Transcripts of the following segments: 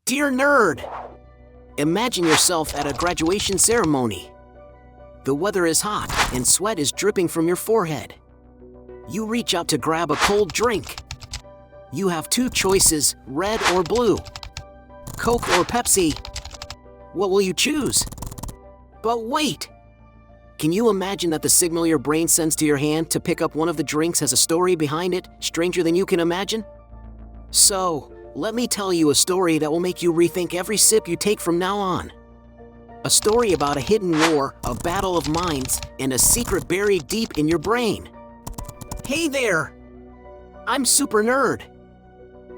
Dear nerd! Imagine yourself at a graduation ceremony. The weather is hot and sweat is dripping from your forehead. You reach out to grab a cold drink. You have two choices, red or blue. Coke or Pepsi. What will you choose? But wait! Can you imagine that the signal your brain sends to your hand to pick up one of the drinks has a story behind it, stranger than you can imagine? So, let me tell you a story that will make you rethink every sip you take from now on. A story about a hidden war, a battle of minds, and a secret buried deep in your brain. Hey there! I'm Super Nerd.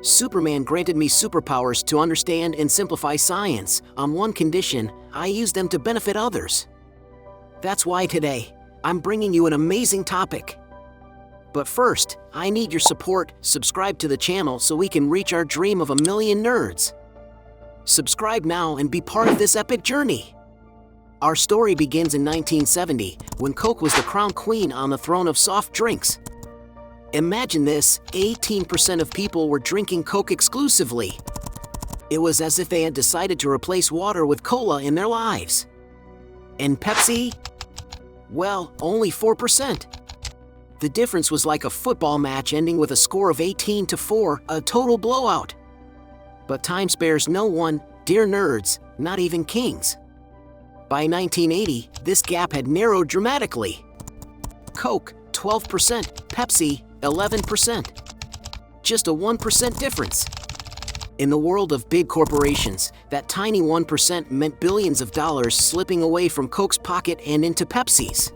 Superman granted me superpowers to understand and simplify science. On one condition, I use them to benefit others. That's why today, I'm bringing you an amazing topic. But first, I need your support. Subscribe to the channel so we can reach our dream of 1 million nerds. Subscribe now and be part of this epic journey. Our story begins in 1970, when Coke was the crown queen on the throne of soft drinks. Imagine this, 18% of people were drinking Coke exclusively. It was as if they had decided to replace water with cola in their lives. And Pepsi? Well, only 4%. The difference was like a football match ending with a score of 18-4, a total blowout. But time spares no one, dear nerds, not even kings. By 1980, this gap had narrowed dramatically. Coke, 12%, Pepsi, 11%. Just a 1% difference. In the world of big corporations, that tiny 1% meant billions of dollars slipping away from Coke's pocket and into Pepsi's.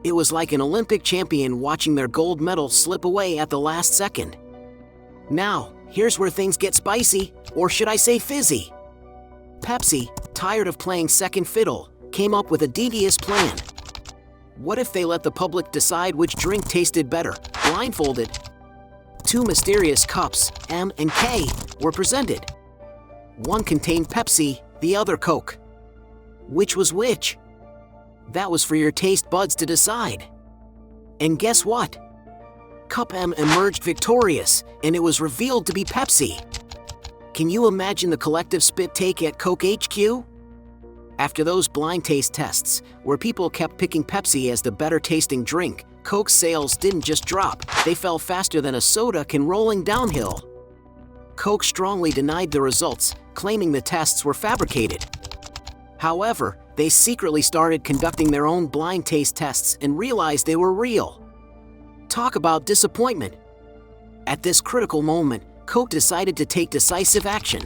It was like an Olympic champion watching their gold medal slip away at the last second. Now, here's where things get spicy, or should I say fizzy. Pepsi, tired of playing second fiddle, came up with a devious plan. What if they let the public decide which drink tasted better, blindfolded? Two mysterious cups, M and K, were presented. One contained Pepsi, the other Coke. Which was which? That was for your taste buds to decide. And guess what? Cup M emerged victorious, and it was revealed to be Pepsi. Can you imagine the collective spit take at Coke HQ? After those blind taste tests, where people kept picking Pepsi as the better tasting drink, Coke's sales didn't just drop, they fell faster than a soda can rolling downhill. Coke strongly denied the results, claiming the tests were fabricated. However, they secretly started conducting their own blind taste tests and realized they were real. Talk about disappointment. At this critical moment, Coke decided to take decisive action.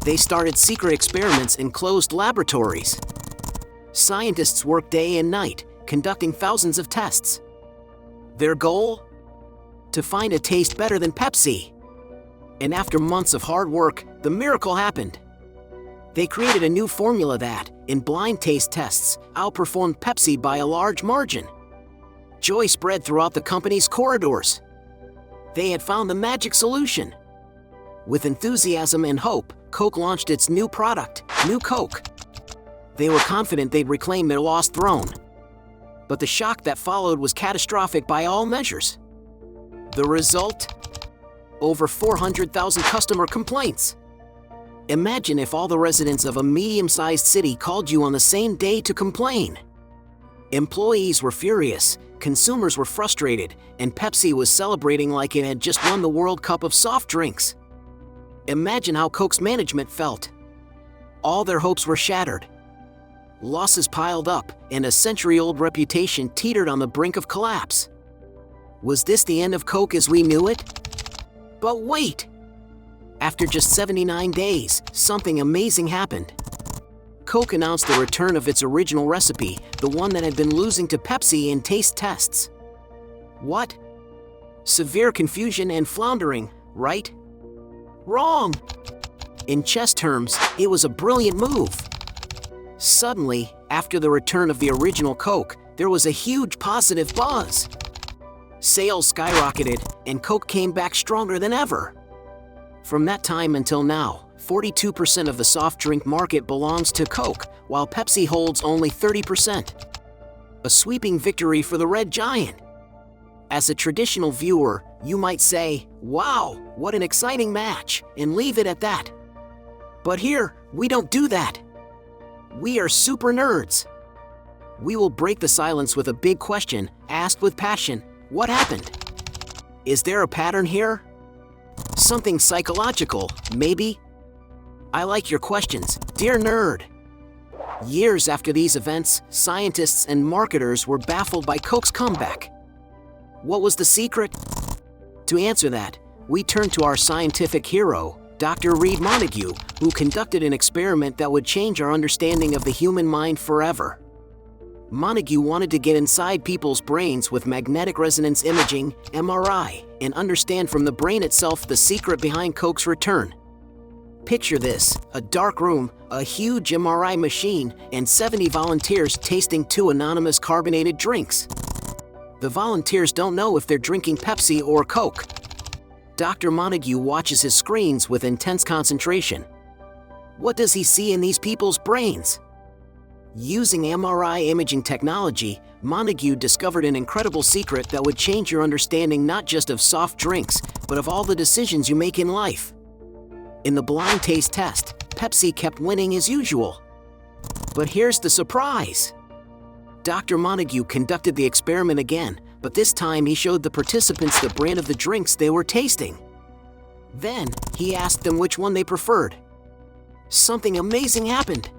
They started secret experiments in closed laboratories. Scientists worked day and night, conducting thousands of tests. Their goal? To find a taste better than Pepsi. And after months of hard work, the miracle happened. They created a new formula that, in blind taste tests, outperformed Pepsi by a large margin. Joy spread throughout the company's corridors. They had found the magic solution. With enthusiasm and hope, Coke launched its new product, New Coke. They were confident they'd reclaim their lost throne. But the shock that followed was catastrophic by all measures. The result? Over 400,000 customer complaints. Imagine if all the residents of a medium-sized city called you on the same day to complain. Employees were furious, consumers were frustrated, and Pepsi was celebrating like it had just won the World Cup of soft drinks. Imagine how Coke's management felt. All their hopes were shattered. Losses piled up, and a century-old reputation teetered on the brink of collapse. Was this the end of Coke as we knew it? But wait! After just 79 days, something amazing happened. Coke announced the return of its original recipe, the one that had been losing to Pepsi in taste tests. What? Severe confusion and floundering, right? Wrong! In chess terms, it was a brilliant move. Suddenly, after the return of the original Coke, there was a huge positive buzz. Sales skyrocketed, and Coke came back stronger than ever. From that time until now, 42% of the soft drink market belongs to Coke, while Pepsi holds only 30%. A sweeping victory for the Red Giant. As a traditional viewer, you might say, "Wow, what an exciting match," and leave it at that. But here, we don't do that. We are super nerds. We will break the silence with a big question, asked with passion. What happened? Is there a pattern here? Something psychological, maybe? I like your questions, dear nerd. Years after these events, scientists and marketers were baffled by Coke's comeback. What was the secret? To answer that, we turn to our scientific hero, Dr. Reed Montague, who conducted an experiment that would change our understanding of the human mind forever. Montague wanted to get inside people's brains with magnetic resonance imaging, MRI, and understand from the brain itself the secret behind Coke's return. Picture this, a dark room, a huge MRI machine, and 70 volunteers tasting 2 anonymous carbonated drinks. The volunteers don't know if they're drinking Pepsi or Coke. Dr. Montague watches his screens with intense concentration. What does he see in these people's brains? Using MRI imaging technology, Montague discovered an incredible secret that would change your understanding not just of soft drinks, but of all the decisions you make in life. In the blind taste test, Pepsi kept winning as usual. But here's the surprise. Dr. Montague conducted the experiment again, but this time he showed the participants the brand of the drinks they were tasting. Then, he asked them which one they preferred. Something amazing happened.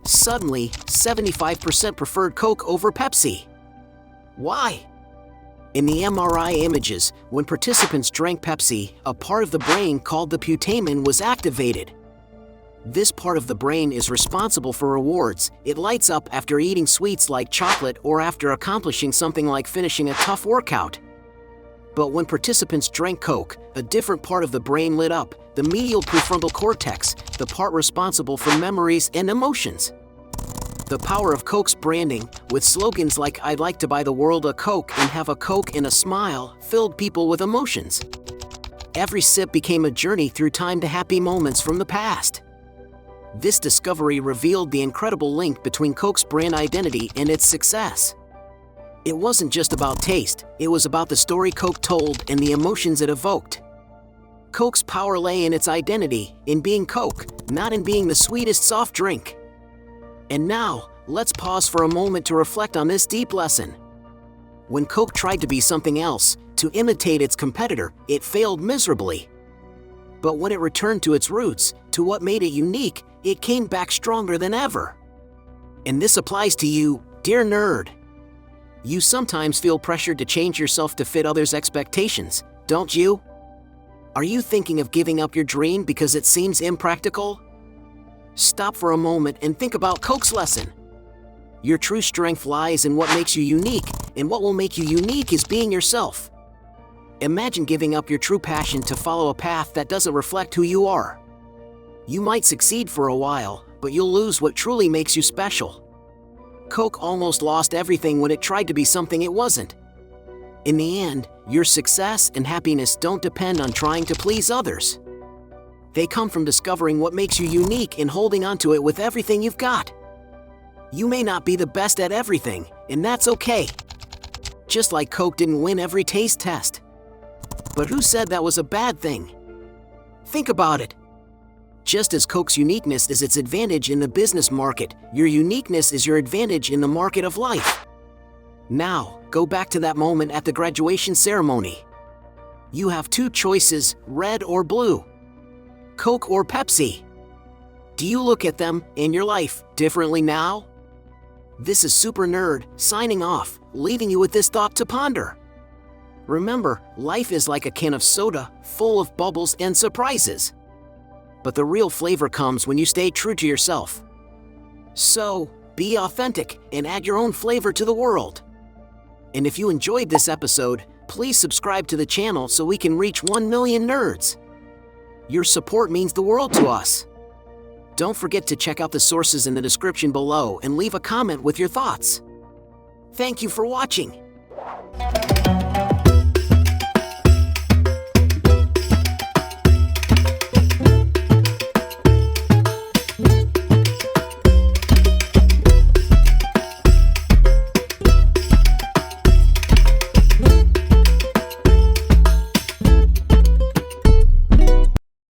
Suddenly, 75% preferred Coke over Pepsi. Why? In the MRI images, when participants drank Pepsi, a part of the brain called the putamen was activated. This part of the brain is responsible for rewards. It lights up after eating sweets like chocolate or after accomplishing something like finishing a tough workout. But when participants drank Coke, a different part of the brain lit up, the medial prefrontal cortex, the part responsible for memories and emotions. The power of Coke's branding, with slogans like "I'd like to buy the world a Coke and have a Coke and a smile," filled people with emotions. Every sip became a journey through time to happy moments from the past. This discovery revealed the incredible link between Coke's brand identity and its success. It wasn't just about taste, it was about the story Coke told and the emotions it evoked. Coke's power lay in its identity, in being Coke, not in being the sweetest soft drink. And now, let's pause for a moment to reflect on this deep lesson. When Coke tried to be something else, to imitate its competitor, it failed miserably. But when it returned to its roots, to what made it unique, it came back stronger than ever. And this applies to you, dear nerd. You sometimes feel pressured to change yourself to fit others' expectations, don't you? Are you thinking of giving up your dream because it seems impractical? Stop for a moment and think about Coke's lesson. Your true strength lies in what makes you unique, and what will make you unique is being yourself. Imagine giving up your true passion to follow a path that doesn't reflect who you are. You might succeed for a while, but you'll lose what truly makes you special. Coke almost lost everything when it tried to be something it wasn't. In the end, your success and happiness don't depend on trying to please others. They come from discovering what makes you unique and holding onto it with everything you've got. You may not be the best at everything, and that's okay. Just like Coke didn't win every taste test. But who said that was a bad thing? Think about it. Just as Coke's uniqueness is its advantage in the business market, your uniqueness is your advantage in the market of life. Now, go back to that moment at the graduation ceremony. You have 2 choices, red or blue. Coke or Pepsi. Do you look at them, and your life, differently now? This is Super Nerd, signing off, leaving you with this thought to ponder. Remember, life is like a can of soda, full of bubbles and surprises. But the real flavor comes when you stay true to yourself. So, be authentic and add your own flavor to the world. And if you enjoyed this episode, please subscribe to the channel so we can reach 1 million nerds. Your support means the world to us. Don't forget to check out the sources in the description below and leave a comment with your thoughts. Thank you for watching.